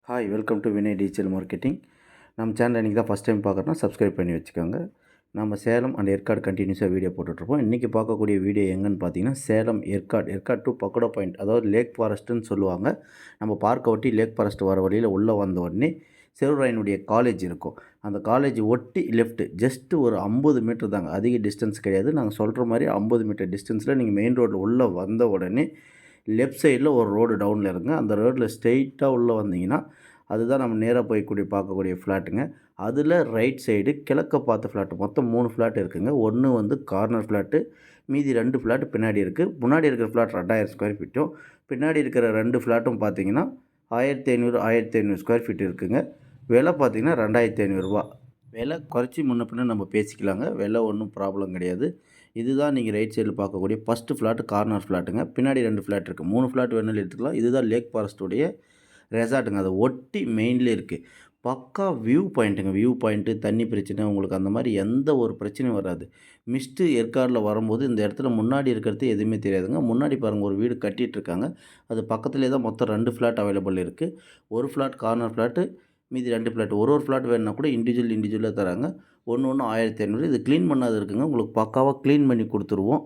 Hi welcome to Vinay digital marketing. நம்ம channel இன்றைக்கி தான் ஃபஸ்ட் டைம் பார்க்குறோன்னா சப்ஸ்கிரைப் பண்ணி வச்சுக்கோங்க. நம்ம சேலம் அண்ட் ஏற்காடு கண்டினியூஸாக வீடியோ போட்டுட்ருப்போம். இன்றைக்கி பார்க்கக்கூடிய வீடியோ எங்கன்னு பார்த்தீங்கன்னா சேலம் ஏற்காடு டு பக்கோடா பாயிண்ட், அதாவது லேக் ஃபாரஸ்ட்டுன்னு சொல்லுவாங்க. நம்ம பார்க்க ஒட்டி லேக் ஃபாரஸ்ட் வர வழியில் உள்ளே வந்த உடனே செருராயனுடைய காலேஜ் இருக்கும். அந்த காலேஜ் ஒட்டி லெஃப்ட்டு ஜஸ்ட்டு ஒரு 50 மீட்டர் தாங்க, அதிக டிஸ்டன்ஸ் கிடையாது. நாங்கள் சொல்கிற மாதிரி 50 மீட்டர் டிஸ்டன்ஸில் நீங்கள் மெயின் ரோட்டில் உள்ளே வந்த உடனே லெஃப்ட் சைடில் ஒரு ரோடு டவுனில் இருக்குங்க. அந்த ரோட்டில் ஸ்ட்ரெயிட்டாக உள்ளே வந்தீங்கன்னா அதுதான் நம்ம நேராக பார்க்கக்கூடிய ஃப்ளாட்டுங்க. அதில் ரைட் சைடு கிழக்க பார்த்த ஃப்ளாட்டு மொத்தம் 3 ஃப்ளாட் இருக்குதுங்க. ஒன்று வந்து கார்னர் ஃப்ளாட்டு, மீதி 2 ஃப்ளாட்டு பின்னாடி இருக்குது. முன்னாடி இருக்கிற ஃப்ளாட் 2000 ஸ்கொயர் ஃபீட்டும், பின்னாடி இருக்கிற 2 ஃப்ளாட்டும் பார்த்தீங்கன்னா 1500 ஸ்கொயர் ஃபீட் இருக்குதுங்க. விலை பார்த்தீங்கன்னா ரூ. 2500. விலை குறைச்சி முன்ன பின்ன நம்ம பேசிக்கலாங்க. விலை ஒன்றும் ப்ராப்ளம் கிடையாது. இதுதான் நீங்கள் ரைட் சைடில் பார்க்கக்கூடிய ஃபஸ்ட்டு ஃப்ளாட்டு, கார்னர் ஃப்ளாட்டுங்க. பின்னாடி 2 ஃப்ளாட் இருக்குது. 3 ஃப்ளாட் வேணாலும் எடுத்துக்கலாம். இதுதான் லேக் ஃபாரஸ்ட்டுடைய ரெசார்ட்டுங்க. அதை ஒட்டி மெயின்லேயே இருக்குது. பக்கா வியூ பாயிண்ட்டுங்க. வியூ பாயிண்ட்டு, தண்ணி பிரச்சனை உங்களுக்கு அந்த மாதிரி எந்த ஒரு பிரச்சனையும் வராது. மிஸ்ட்டு ஏற்காடில் வரும்போது இந்த இடத்துல முன்னாடி இருக்கிறது எதுவுமே தெரியாதுங்க. முன்னாடி பாருங்கள், ஒரு வீடு கட்டிகிட்ருக்காங்க. அது பக்கத்துலேயே தான் மொத்தம் 2 ஃப்ளாட் அவைலபிள் இருக்குது. ஒரு ஃப்ளாட் கார்னர் ஃப்ளாட்டு, மீதி 2 ஃப்ளாட். ஒரு ஃப்ளாட் வேணுன்னா கூட இண்டிவிஜுவலாக தராங்க. ஒன்று 1500. இது க்ளீன் பண்ணாது இருக்குங்க. உங்களுக்கு பக்காவாக க்ளீன் பண்ணி கொடுத்துருவோம்.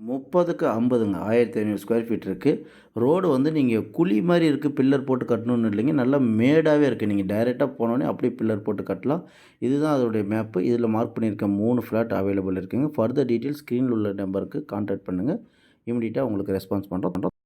30க்கு 50ங்க. 1500 ஸ்கொயர் ஃபீட் இருக்குது. ரோடு வந்து நீங்கள் குழி மாதிரி இருக்குது, பில்லர் போட்டு கட்டணும்னு இல்லைங்க. நல்லா மேடாகவே இருக்குது. நீங்கள் டைரெக்டாக போனோடனே அப்படியே பில்லர் போட்டு கட்டலாம். இதுதான் அதோடைய மேப்பு. இதில் மார்க் பண்ணியிருக்க 3 ஃப்ளாட் அவைலபிள் இருக்குதுங்க. ஃபர்தர் டீட்டெயில்ஸ் ஸ்க்ரீனில் உள்ள நம்பருக்கு கான்டாக்ட் பண்ணுங்கள். இமிடியேட்டாக உங்களுக்கு ரெஸ்பான்ஸ் பண்ணுறோம்.